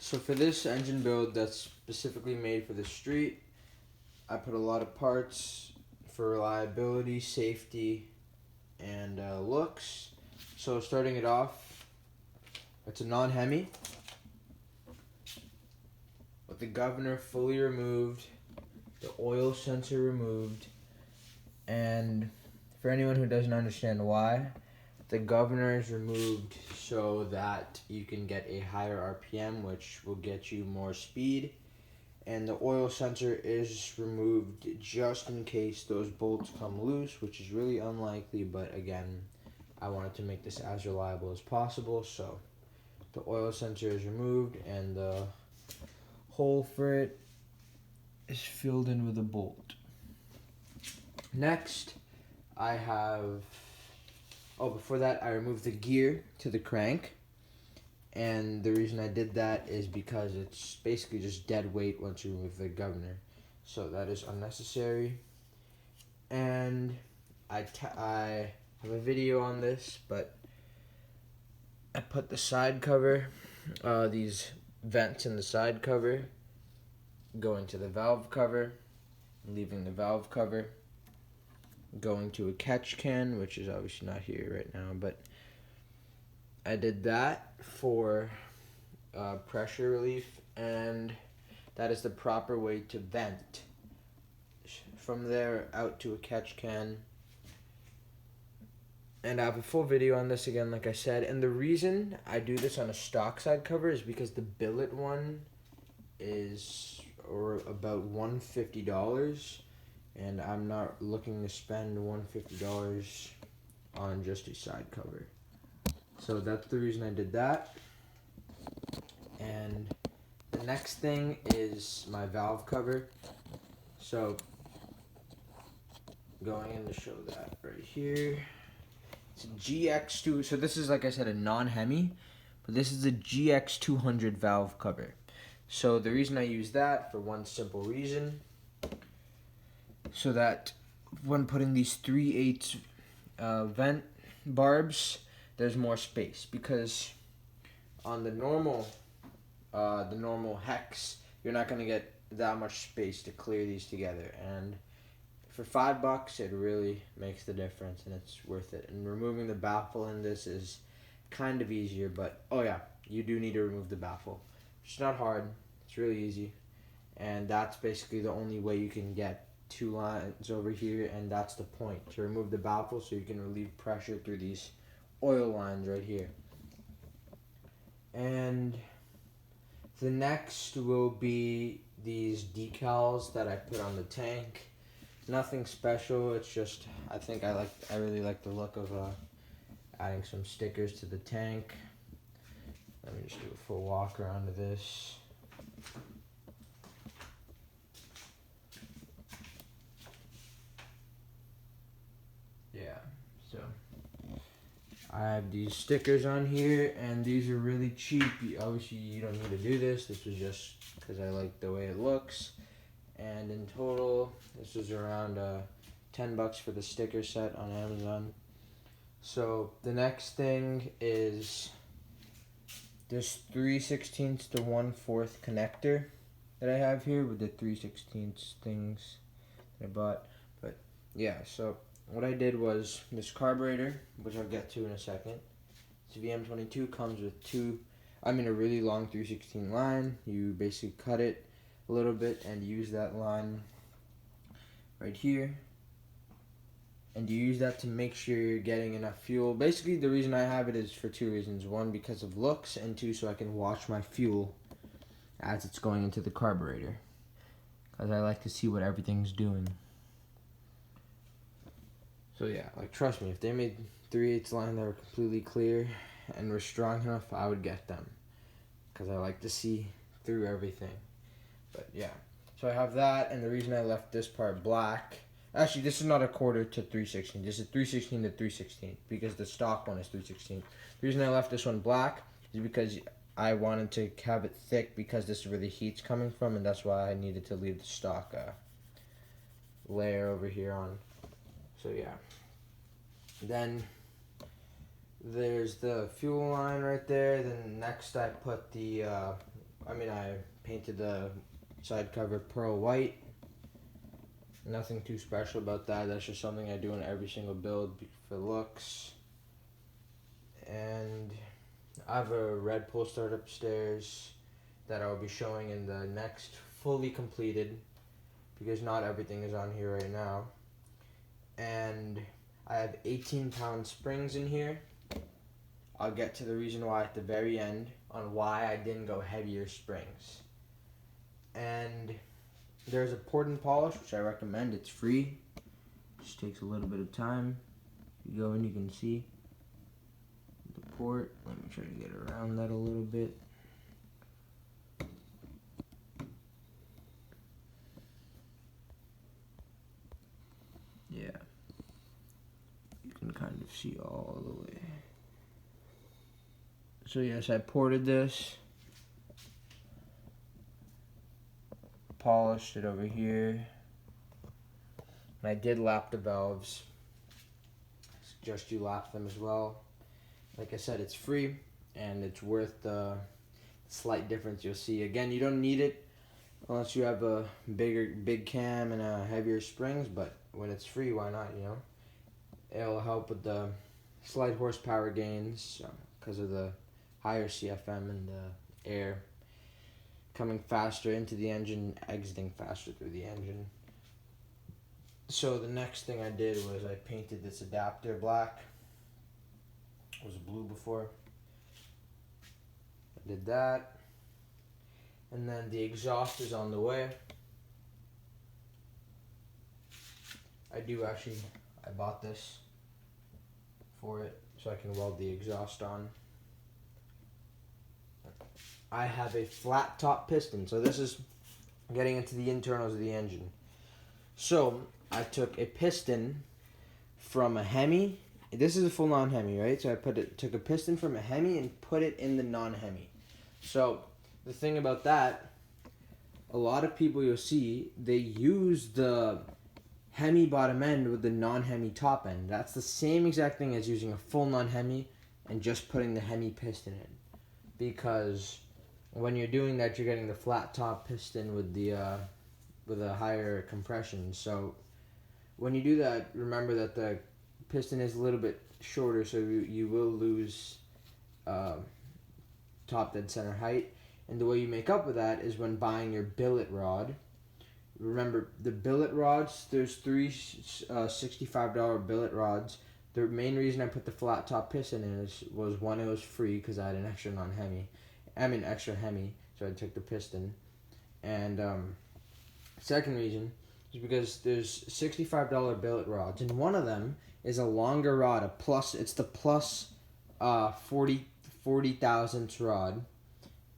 So for this engine build that's specifically made for the street, I put a lot of parts for reliability, safety, and looks. So starting it off, it's a Non Hemi with the governor fully removed, the oil sensor removed, and for anyone who doesn't understand why, the governor is removed so that you can get a higher RPM, which will get you more speed. And the oil sensor is removed just in case those bolts come loose, which is really unlikely, but again, I wanted to make this as reliable as possible, so the oil sensor is removed and the hole for it is filled in with a bolt. Next, I have, before that, I removed the gear to the crank. And the reason I did that is because it's basically just dead weight once you remove the governor. So that is unnecessary. And I have a video on this, but I put the side cover, these vents in the side cover, going to the valve cover, leaving the valve cover, going to a catch can, which is obviously not here right now, but I did that for pressure relief, and that is the proper way to vent. From there out to a catch can. And I have a full video on this again, like I said. And the reason I do this on a stock side cover is because the billet one is about $150, and I'm not looking to spend $150 on just a side cover. So that's the reason I did that. And the next thing is my valve cover. So going in to show that right here. It's a GX2. So this is, like I said, a Non Hemi, but this is a GX200 valve cover. So the reason I use that, for one simple reason, so that when putting these 3/8 vent barbs, there's more space, because on the normal hex, you're not going to get that much space to clear these together, and for $5 it really makes the difference, and it's worth it. And removing the baffle in this is kind of easier, but oh yeah, you do need to remove the baffle. It's not hard, it's really easy, and that's basically the only way you can get two lines over here, and that's the point, to remove the baffle so you can relieve pressure through these oil lines right here. And the next will be these decals that I put on the tank. Nothing special, it's just I really like the look of adding some stickers to the tank. Let me just do a full walk around of this. Yeah, so I have these stickers on here, and these are really cheap. Obviously, you don't need to do this. This was just because I like the way it looks. And in total, this was around $10 for the sticker set on Amazon. So the next thing is this 3/16 to 1/4 connector that I have here with the 3/16 things that I bought. But yeah, so what I did was this carburetor, which I'll get to in a second. This VM22 comes with a really long 3/16 line. You basically cut it a little bit and use that line right here, and you use that to make sure you're getting enough fuel. Basically, the reason I have it is for two reasons: one, because of looks, and two, so I can watch my fuel as it's going into the carburetor, because I like to see what everything's doing. So yeah, like, trust me, if they made 3/8 line that were completely clear and were strong enough, I would get them, because I like to see through everything. But yeah, so I have that, and the reason I left this part black, actually this is not a 1/4 to 3/16, this is 3/16 to 3/16, because the stock one is 3/16. The reason I left this one black is because I wanted to have it thick, because this is where the heat's coming from, and that's why I needed to leave the stock layer over here on. So yeah, then there's the fuel line right there. Then next I put the I painted the side cover pearl white. Nothing too special about that. That's just something I do in every single build for looks. And I have a red pull start upstairs that I'll be showing in the next fully completed, because not everything is on here right now. And I have 18-pound springs in here. I'll get to the reason why at the very end on why I didn't go heavier springs. And there's a port and polish, which I recommend. It's free. Just takes a little bit of time. You go in, you can see the port. Let me try to get around that a little bit. Yeah. You can kind of see all the way. So yes, I ported this. Polished it over here, and I did lap the valves. I suggest you lap them as well. Like I said, it's free and it's worth the slight difference you'll see. Again, you don't need it unless you have a big cam and a heavier springs, but when it's free, why not, you know? It'll help with the slight horsepower gains because of the higher CFM and the air coming faster into the engine, exiting faster through the engine. So the next thing I did was I painted this adapter black. It was blue before. I did that. And then the exhaust is on the way. I bought this for it so I can weld the exhaust on. I have a flat top piston, so this is getting into the internals of the engine. So I took a piston from a Hemi. This is a full non Hemi, right? So I took a piston from a Hemi and put it in the non Hemi. So the thing about that, a lot of people you'll see, they use the Hemi bottom end with the non Hemi top end. That's the same exact thing as using a full non Hemi and just putting the Hemi piston in, because when you're doing that, you're getting the flat top piston with a higher compression. So when you do that, remember that the piston is a little bit shorter, so you will lose top dead center height. And the way you make up with that is when buying your billet rod. Remember, the billet rods, there's three $65 billet rods. The main reason I put the flat top piston in was one, it was free because I had an extra extra Hemi, so I took the piston. And second reason is because there's $65 billet rods, and one of them is a longer rod, it's the plus 40 thousandths rod.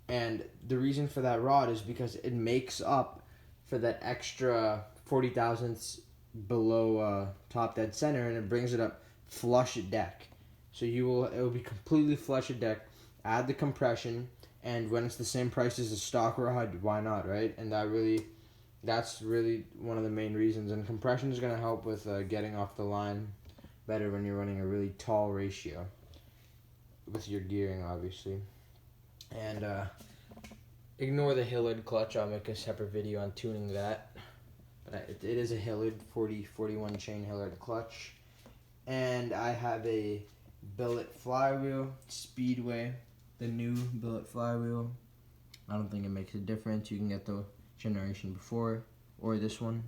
And the reason for that rod is because it makes up for that extra 40 thousandths below top dead center, and it brings it up flush at deck. So it will be completely flush at deck. Add the compression, and when it's the same price as a stock rod, why not, right? And that's really one of the main reasons. And compression is going to help with getting off the line better when you're running a really tall ratio with your gearing, obviously. And ignore the Hillard clutch. I'll make a separate video on tuning that. But it is a Hillard 40-41 chain Hillard clutch. And I have a billet flywheel, speedway, the new billet flywheel. I don't think it makes a difference. You can get the generation before or this one.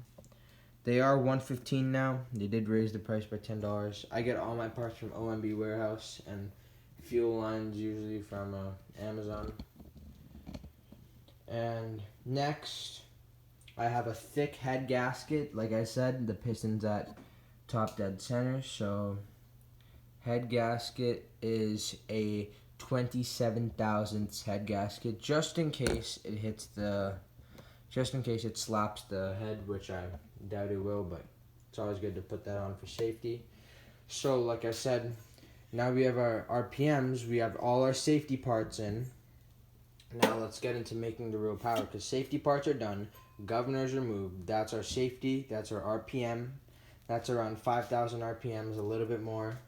They are $115 now. They did raise the price by $10. I get all my parts from OMB Warehouse, and fuel lines usually from Amazon. And next, I have a thick head gasket. Like I said, the piston's at top dead center, so head gasket is a 27 thousandths head gasket, just in case it slaps the head, which I doubt it will, but it's always good to put that on for safety. So like I said, now we have our RPMs, we have all our safety parts in. Now let's get into making the real power, because safety parts are done, governors removed. That's our safety, that's our RPM. That's around 5,000 RPMs, a little bit more,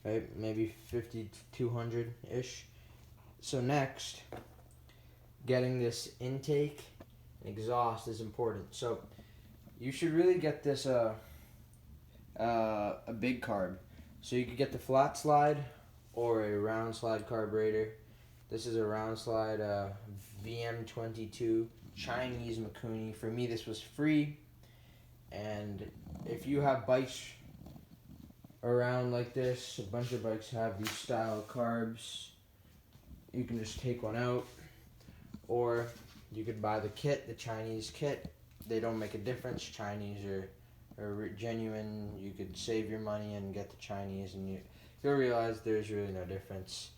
right? Maybe 50 to 200-ish. So next, getting this intake and exhaust is important. So you should really get this a big carb. So you could get the flat slide or a round slide carburetor. This is a round slide VM22 Chinese Mikuni. For me, this was free. And if you have bikes around like this, a bunch of bikes have these style carbs, you can just take one out, or you could buy the kit, the Chinese kit. They don't make a difference. Chinese are genuine. You could save your money and get the Chinese, and you'll realize there's really no difference.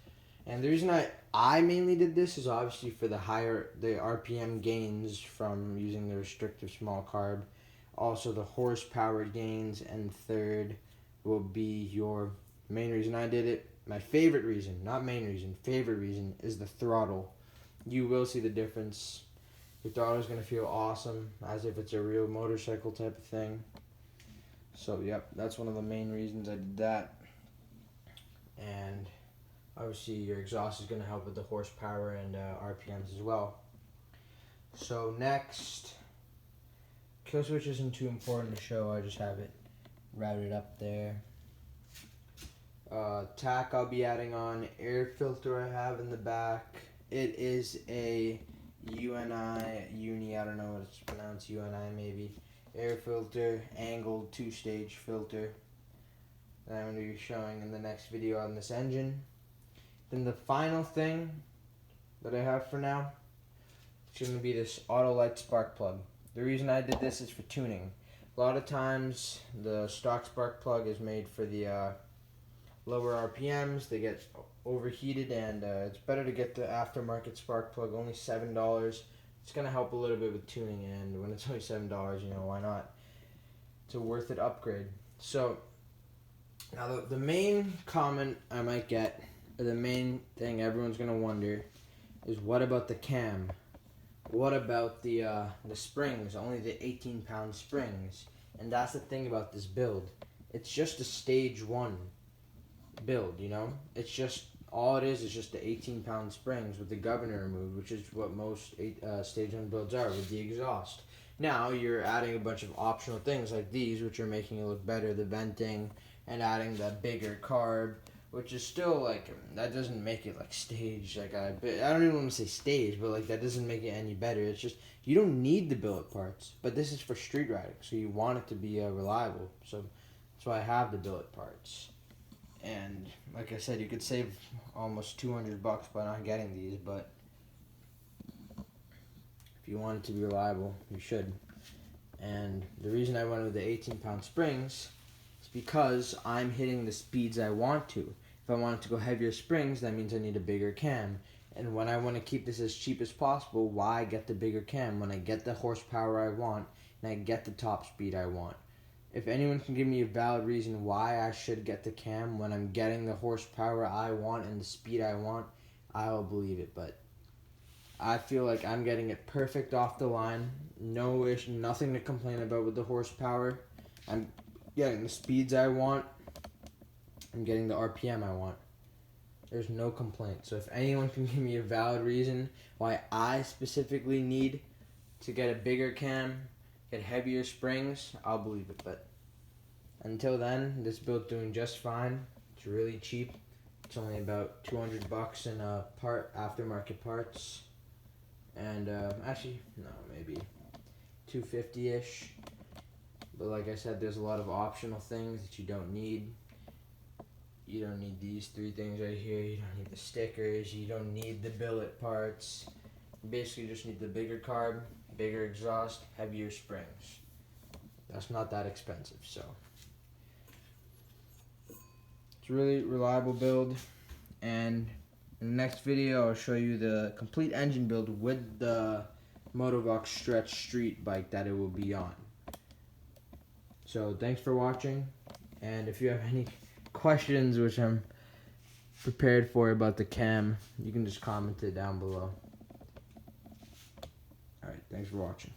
And the reason I mainly did this is obviously for the RPM gains from using the restrictive small carb. Also the horsepower gains, and third will be your main reason I did it. My favorite reason, not main reason, favorite reason is the throttle. You will see the difference. Your throttle is going to feel awesome, as if it's a real motorcycle type of thing. So, yep, that's one of the main reasons I did that. And obviously your exhaust is going to help with the horsepower and RPMs as well. So next, kill switch isn't too important to show. I just have it routed up there. Tack I'll be adding on. Air filter I have in the back. It is a uni, I don't know what it's pronounced, UNI maybe. Air filter, angled 2-stage filter that I'm going to be showing in the next video on this engine. Then the final thing that I have for now is going to be this auto light spark plug. The reason I did this is for tuning. A lot of times the stock spark plug is made for the lower RPMs. They get overheated, and it's better to get the aftermarket spark plug, only $7. It's going to help a little bit with tuning, and when it's only $7, why not? It's a worth it upgrade. So now the main comment I might get, or the main thing everyone's going to wonder, is what about the cam? What about the springs? Only the 18-pound springs. And that's the thing about this build. It's just a stage 1 build, It's just, all it is just the 18-pound springs with the governor removed, which is what most stage 1 builds are, with the exhaust. Now you're adding a bunch of optional things like these, which are making it look better, the venting, and adding the bigger carb, which is still that doesn't make it stage, I don't even want to say stage, but that doesn't make it any better. It's just, you don't need the billet parts, but this is for street riding, so you want it to be reliable. So that's why I have the billet parts. And like I said, you could save almost $200 by not getting these, but if you want it to be reliable, you should. And the reason I went with the 18-pound springs is because I'm hitting the speeds I want to. If I want it to go heavier springs, that means I need a bigger cam. And when I want to keep this as cheap as possible, why get the bigger cam when I get the horsepower I want and I get the top speed I want? If anyone can give me a valid reason why I should get the cam when I'm getting the horsepower I want and the speed I want, I'll believe it. But I feel like I'm getting it perfect off the line. No issue, nothing to complain about with the horsepower. I'm getting the speeds I want. I'm getting the RPM I want. There's no complaint. So if anyone can give me a valid reason why I specifically need to get a bigger cam, get heavier springs, I'll believe it. But until then, this build's doing just fine. It's really cheap. It's only about $200 in aftermarket parts. And actually, no, maybe $250-ish. But like I said, there's a lot of optional things that you don't need. You don't need these 3 things right here. You don't need the stickers. You don't need the billet parts. You basically just need the bigger carb, bigger exhaust, heavier springs. That's not that expensive, so it's a really reliable build. And in the next video, I'll show you the complete engine build with the Motovox Stretch Street bike that it will be on. So thanks for watching, and if you have any questions, which I'm prepared for, about the cam, you can just comment it down below. Alright, thanks for watching.